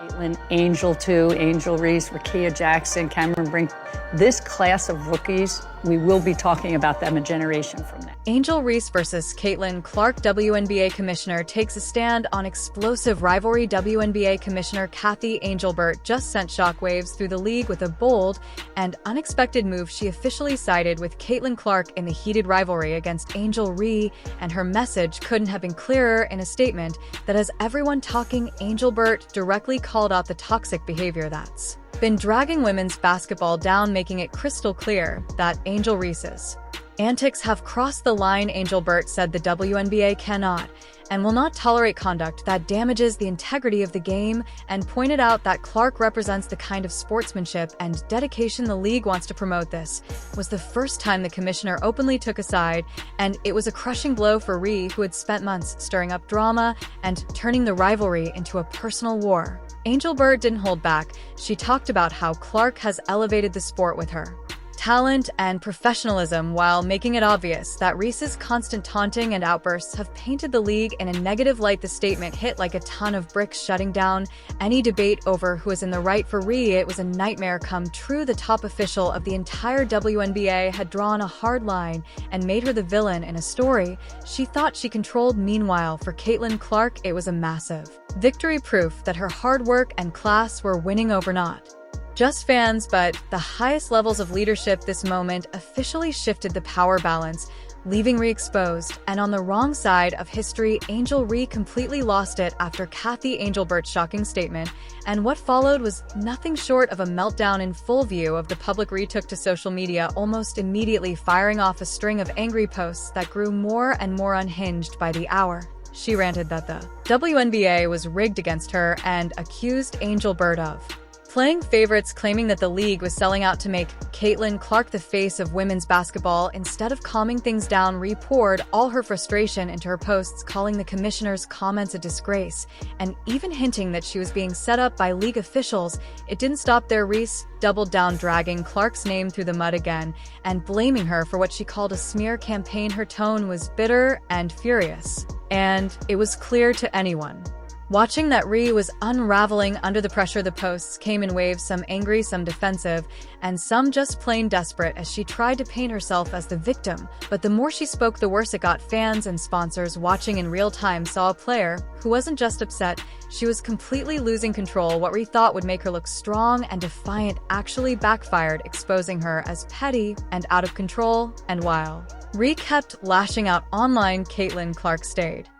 Caitlin, Angel 2, Angel Reese, Rakia Jackson, Cameron Brink. This class of rookies, we will be talking about them a generation from now. Angel Reese versus Caitlin Clark. WNBA Commissioner takes a stand on explosive rivalry. WNBA Commissioner Cathy Angelbert just sent shockwaves through the league with a bold and unexpected move. She officially sided with Caitlin Clark in the heated rivalry against Angel Reese, and her message couldn't have been clearer in a statement that has everyone talking. Angelbert directly called out the toxic behavior that's been dragging women's basketball down, making it crystal clear that Angel Reese's antics have crossed the line. Angelbert said the WNBA cannot and will not tolerate conduct that damages the integrity of the game, and pointed out that Clark represents the kind of sportsmanship and dedication the league wants to promote. This was the first time the commissioner openly took a side, and it was a crushing blow for Reese, who had spent months stirring up drama and turning the rivalry into a personal war. Angelbert didn't hold back. She talked about how Clark has elevated the sport with her talent and professionalism, while making it obvious that Reese's constant taunting and outbursts have painted the league in a negative light. The statement hit like a ton of bricks, shutting down any debate over who is in the right. For Reese, it was a nightmare come true. The top official of the entire WNBA had drawn a hard line and made her the villain in a story she thought she controlled. Meanwhile, for Caitlin Clark, it was a massive victory, proof that her hard work and class were winning over not just fans, but the highest levels of leadership. This moment officially shifted the power balance, leaving Reese exposed and on the wrong side of history. Angel Reese completely lost it after Cathy Angelbert's shocking statement, and what followed was nothing short of a meltdown in full view of the public. Reese took to social media almost immediately, firing off a string of angry posts that grew more and more unhinged by the hour. She ranted that the WNBA was rigged against her and accused Angelbert of playing favorites, claiming that the league was selling out to make Caitlin Clark the face of women's basketball. Instead of calming things down, Reese poured all her frustration into her posts, calling the commissioner's comments a disgrace and even hinting that she was being set up by league officials. It didn't stop there. Reese doubled down, dragging Clark's name through the mud again and blaming her for what she called a smear campaign. Her tone was bitter and furious, and it was clear to anyone watching that Reese was unraveling under the pressure. The posts came in waves, some angry, some defensive, and some just plain desperate, as she tried to paint herself as the victim. But the more she spoke, the worse it got. Fans and sponsors watching in real time saw a player who wasn't just upset, she was completely losing control. What Reese thought would make her look strong and defiant actually backfired, exposing her as petty and out of control. And while Reese kept lashing out online, Caitlin Clark stayed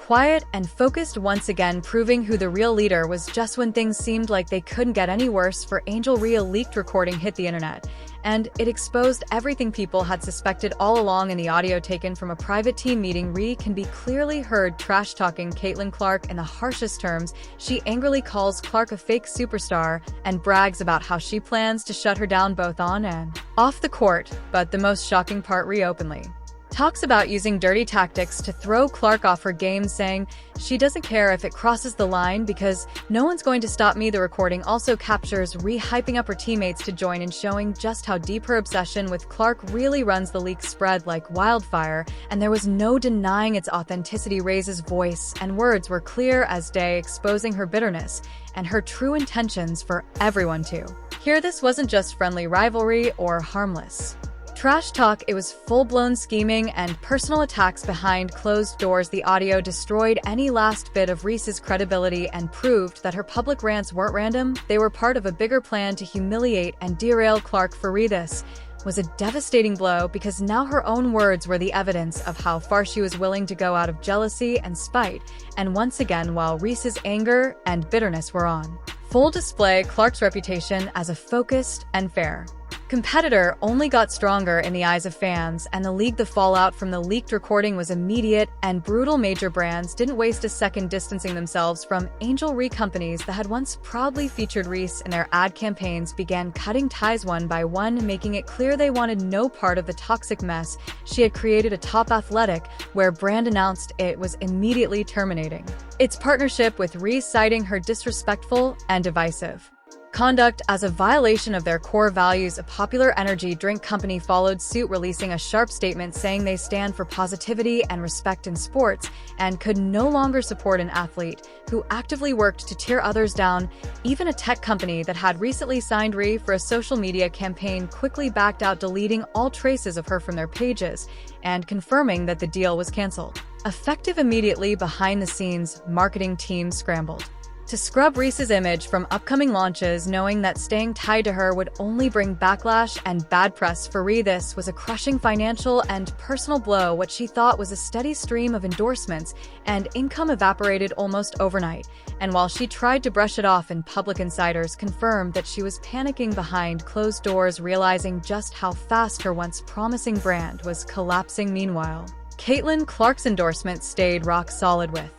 quiet and focused once again, proving who the real leader was. Just when things seemed like they couldn't get any worse for Angel Reese, a leaked recording hit the internet, and it exposed everything people had suspected all along. In the audio taken from a private team meeting, Reese can be clearly heard trash-talking Caitlin Clark in the harshest terms. She angrily calls Clark a fake superstar and brags about how she plans to shut her down both on and off the court. But the most shocking part, Reese openly talks about using dirty tactics to throw Clark off her game, saying she doesn't care if it crosses the line because no one's going to stop me. The recording also captures Reese hyping up her teammates to join in, showing just how deep her obsession with Clark really runs. The leak spread like wildfire, and there was no denying its authenticity. Reese's voice and words were clear as day, exposing her bitterness and her true intentions for everyone to hear. This wasn't just friendly rivalry or harmless trash talk, it was full-blown scheming and personal attacks behind closed doors. The audio destroyed any last bit of Reese's credibility and proved that her public rants weren't random. They were part of a bigger plan to humiliate and derail Clark. For Reese, this was a devastating blow because now her own words were the evidence of how far she was willing to go out of jealousy and spite. And once again, while Reese's anger and bitterness were on full display, Clark's reputation as a focused and fair competitor only got stronger in the eyes of fans and the league. The fallout from the leaked recording was immediate and brutal. Major brands didn't waste a second distancing themselves from Angel Reese. Companies that had once proudly featured Reese in their ad campaigns began cutting ties one by one, making it clear they wanted no part of the toxic mess she had created. A top athletic wear brand announced it was immediately terminating its partnership with Reese, citing her disrespectful and divisive conduct as a violation of their core values. A popular energy drink company followed suit, releasing a sharp statement saying they stand for positivity and respect in sports and could no longer support an athlete who actively worked to tear others down. Even a tech company that had recently signed Ree for a social media campaign quickly backed out, deleting all traces of her from their pages and confirming that the deal was canceled. Effective immediately, behind the scenes, marketing teams scrambled to scrub Reese's image from upcoming launches, knowing that staying tied to her would only bring backlash and bad press for Ree. This was a crushing financial and personal blow. What she thought was a steady stream of endorsements and income evaporated almost overnight. And while she tried to brush it off in public, insiders confirmed that she was panicking behind closed doors, realizing just how fast her once promising brand was collapsing. Meanwhile, Caitlin Clark's endorsement stayed rock solid, with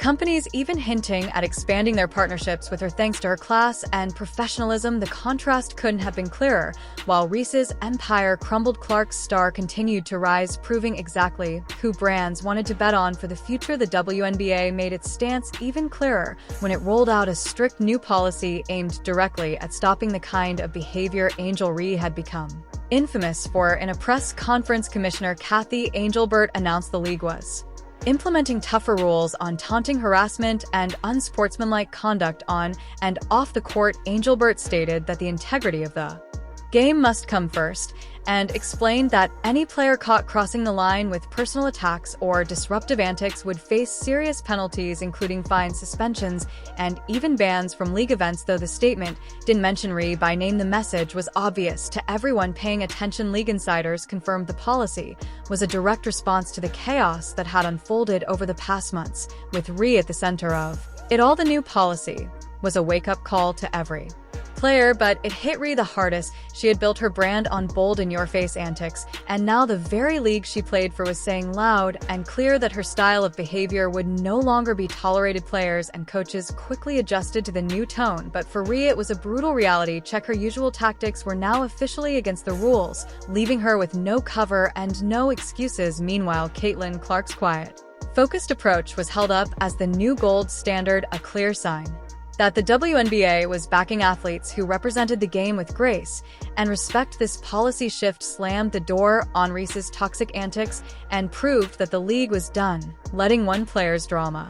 companies even hinting at expanding their partnerships with her thanks to her class and professionalism. The contrast couldn't have been clearer. While Reese's empire crumbled, Clark's star continued to rise, proving exactly who brands wanted to bet on for the future. The WNBA made its stance even clearer when it rolled out a strict new policy aimed directly at stopping the kind of behavior Angel Ree had become infamous for. In a press conference, Commissioner Cathy Angelbert announced the league was implementing tougher rules on taunting, harassment, and unsportsmanlike conduct on and off the court. Angelbert stated that the integrity of the game must come first, and explained that any player caught crossing the line with personal attacks or disruptive antics would face serious penalties, including fines, suspensions, and even bans from league events. Though the statement didn't mention Ree by name, the message was obvious to everyone paying attention. League insiders confirmed the policy was a direct response to the chaos that had unfolded over the past months, with Ree at the center of it all. The new policy was a wake-up call to every player, but it hit Ree the hardest. She had built her brand on bold, in-your-face antics, and now the very league she played for was saying loud and clear that her style of behavior would no longer be tolerated. Players and coaches quickly adjusted to the new tone, but for Ree it was a brutal reality check. Her usual tactics were now officially against the rules, leaving her with no cover and no excuses. Meanwhile, Caitlin Clark's quiet, focused approach was held up as the new gold standard, a clear sign that the WNBA was backing athletes who represented the game with grace and respect. This policy shift slammed the door on Reese's toxic antics and proved that the league was done letting one player's drama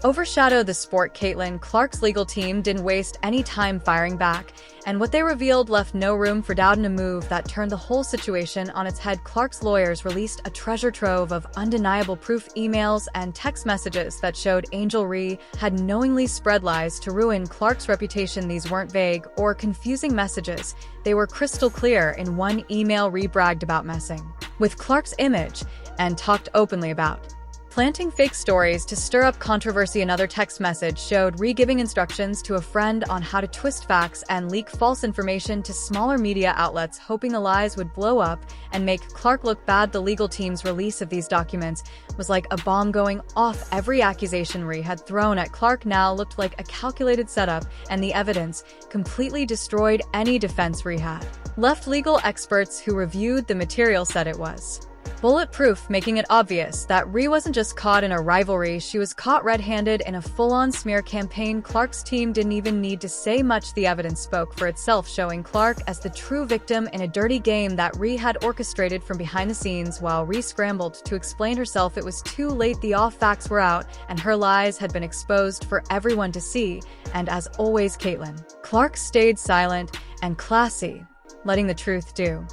overshadow the sport. Caitlin Clark's legal team didn't waste any time firing back, and what they revealed left no room for doubt. In a move that turned the whole situation on its head, Clark's lawyers released a treasure trove of undeniable proof, emails and text messages that showed Angel Ree had knowingly spread lies to ruin Clark's reputation. These weren't vague or confusing messages. They were crystal clear. In one email, Ree bragged about messing with Clark's image and talked openly about planting fake stories to stir up controversy. Another text message showed Ree giving instructions to a friend on how to twist facts and leak false information to smaller media outlets, hoping the lies would blow up and make Clark look bad. The legal team's release of these documents was like a bomb going off. Every accusation Ree had thrown at Clark now looked like a calculated setup, and the evidence completely destroyed any defense Ree had left. Legal experts who reviewed the material said it was bulletproof, making it obvious that Ree wasn't just caught in a rivalry, she was caught red-handed in a full-on smear campaign. Clark's team didn't even need to say much. The evidence spoke for itself, showing Clark as the true victim in a dirty game that Ree had orchestrated from behind the scenes. While Ree scrambled to explain herself, it was too late. The off facts were out, and her lies had been exposed for everyone to see. And as always, Caitlin Clark stayed silent and classy, letting the truth do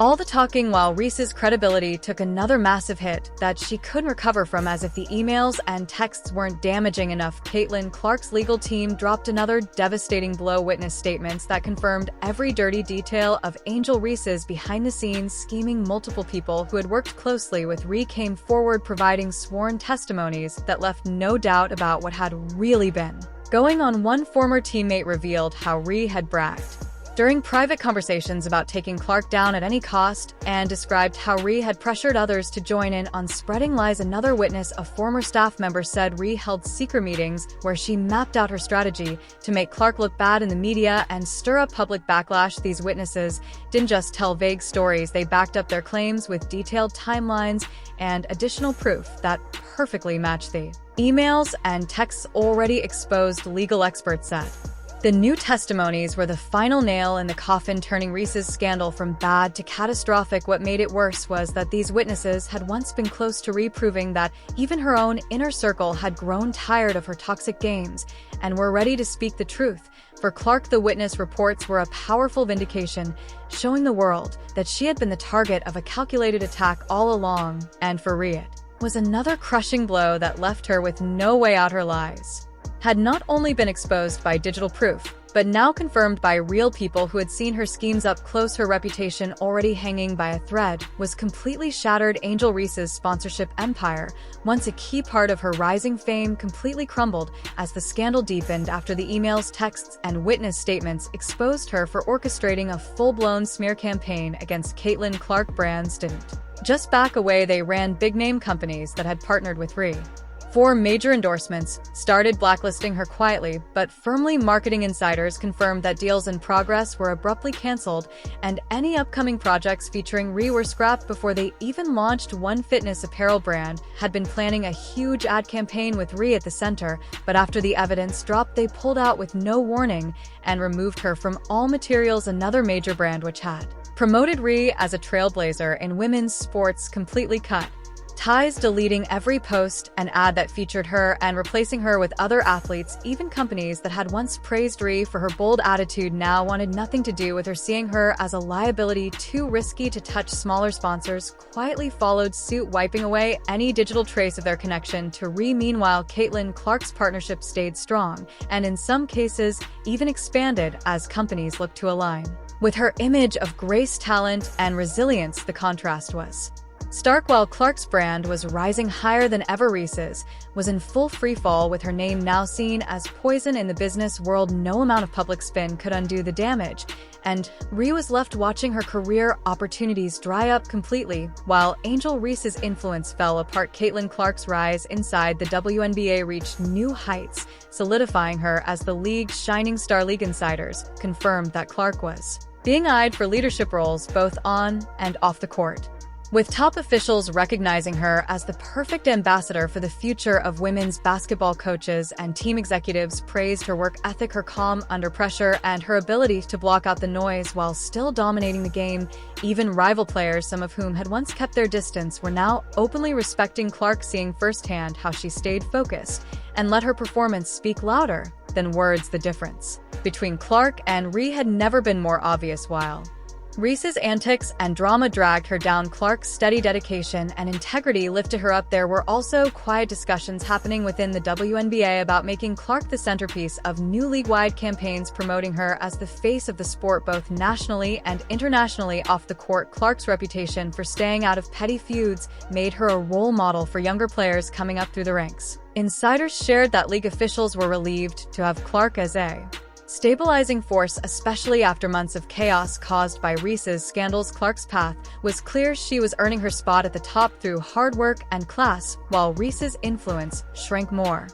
all the talking, while Reese's credibility took another massive hit that she couldn't recover from. As if the emails and texts weren't damaging enough, Caitlin Clark's legal team dropped another devastating blow. Witness statements that confirmed every dirty detail of Angel Reese's behind-the-scenes scheming. Multiple people who had worked closely with Ree came forward, providing sworn testimonies that left no doubt about what had really been going on. One former teammate revealed how Ree had bragged during private conversations about taking Clark down at any cost, and described how Ree had pressured others to join in on spreading lies. Another witness, a former staff member, said Ree held secret meetings where she mapped out her strategy to make Clark look bad in the media and stir up public backlash. These witnesses didn't just tell vague stories, they backed up their claims with detailed timelines and additional proof that perfectly matched the emails and texts already exposed. Legal experts said The new testimonies were the final nail in the coffin, turning Reese's scandal from bad to catastrophic. What made it worse was that these witnesses had once been close to reproving that even her own inner circle had grown tired of her toxic games and were ready to speak the truth. For Clark, the witness reports were a powerful vindication, showing the world that she had been the target of a calculated attack all along, and for Rhea, it was another crushing blow that left her with no way out. Her lies had not only been exposed by digital proof, but now confirmed by real people who had seen her schemes up close. Her reputation, already hanging by a thread, was completely shattered. Angel Reese's sponsorship empire, once a key part of her rising fame, completely crumbled as the scandal deepened after the emails, texts, and witness statements exposed her for orchestrating a full-blown smear campaign against Caitlin Clark. Brands didn't just back away, they ran big-name companies that had partnered with Rhea for major endorsements, started blacklisting her quietly but firmly. Marketing insiders confirmed that deals in progress were abruptly canceled, and any upcoming projects featuring Rhea were scrapped before they even launched. One fitness apparel brand had been planning a huge ad campaign with Rhea at the center, but after the evidence dropped, they pulled out with no warning and removed her from all materials. Another major brand, which had promoted Rhea as a trailblazer in women's sports, completely cut ties, deleting every post and ad that featured her and replacing her with other athletes. Even companies that had once praised Rhea for her bold attitude now wanted nothing to do with her, seeing her as a liability too risky to touch. Smaller sponsors quietly followed suit, wiping away any digital trace of their connection to Rhea. Meanwhile, Caitlin Clark's partnership stayed strong, and in some cases even expanded as companies looked to align with her image of grace, talent, and resilience. The contrast was stark. While Clark's brand was rising higher than ever, Reese's was in full freefall, with her name now seen as poison in the business world. No amount of public spin could undo the damage, and Rhea was left watching her career opportunities dry up completely. While Angel Reese's influence fell apart, Caitlin Clark's rise inside the WNBA reached new heights, solidifying her as the league's shining star. League insiders confirmed that Clark was being eyed for leadership roles both on and off the court, with top officials recognizing her as the perfect ambassador for the future of women's basketball. Coaches and team executives praised her work ethic, her calm under pressure, and her ability to block out the noise while still dominating the game. Even rival players, some of whom had once kept their distance, were now openly respecting Clark, seeing firsthand how she stayed focused and let her performance speak louder than words. The difference between Clark and Rhea had never been more obvious. While Reese's antics and drama dragged her down, Clark's steady dedication and integrity lifted her up. There were also quiet discussions happening within the WNBA about making Clark the centerpiece of new league-wide campaigns, promoting her as the face of the sport both nationally and internationally. Off the court, Clark's reputation for staying out of petty feuds made her a role model for younger players coming up through the ranks. Insiders shared that league officials were relieved to have Clark as a stabilizing force, especially after months of chaos caused by Reese's scandals. Clark's path was clear. She was earning her spot at the top through hard work and class, while Reese's influence shrank more